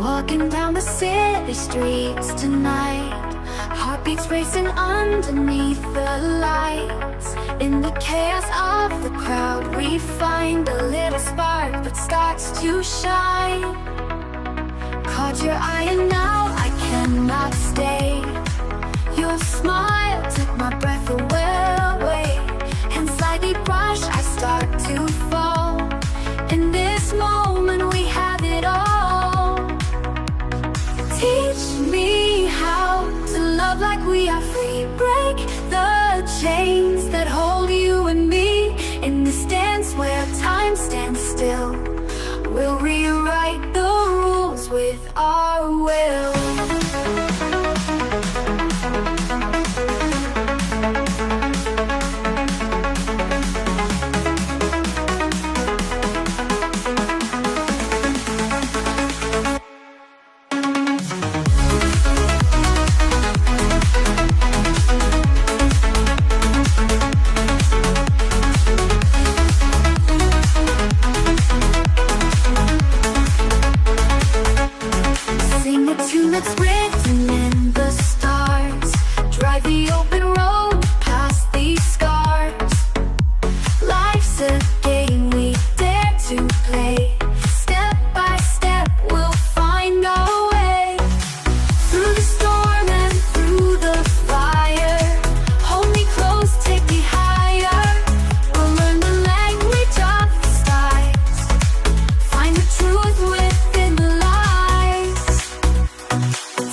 Walking down the city streets tonight, heartbeats racing underneath the lights. In the chaos of the crowd, we find a little spark that starts to shine. Caught your eye and now I cannot stay. Your smile took my breath away, and slightly brushed, I start to fall. In this moment we have it all. Teach me how to love like we are free. Break the chains that hold you and me. In this dance where time stands still, we'll rewrite the rules with our will. That's written in the stars. Drive the open road past these scars. Life's a game we dare to play. Step by step we'll find our way. Through the storm and through the fire, hold me close, take me higher. We'll learn the language of the stars, find the truth within the lies.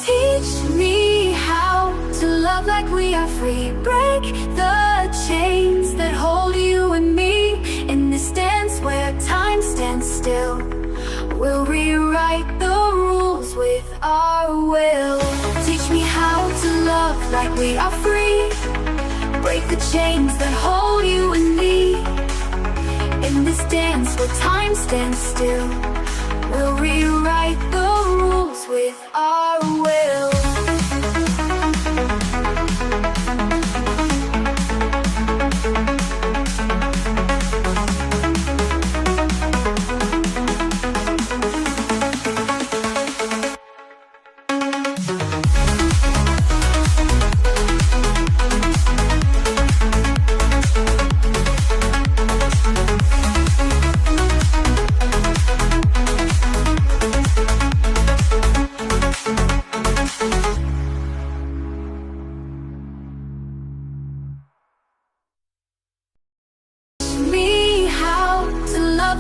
Teach me how to love like we are free. Break the chains that hold you and me. In this dance where time stands still, we'll rewrite the rules with our will. Teach me how to love like we are free. Break the chains that hold you and me. In this dance where time stands still, we'll rewrite the rules with our will.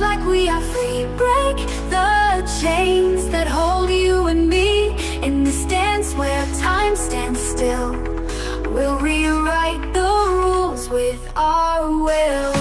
Like we are free. Break the chains that hold you and me. In this dance where time stands still, we'll rewrite the rules with our will.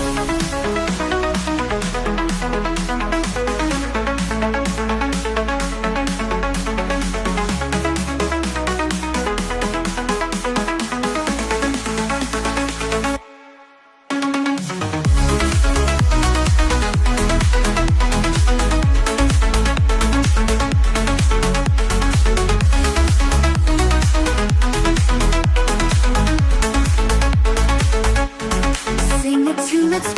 That's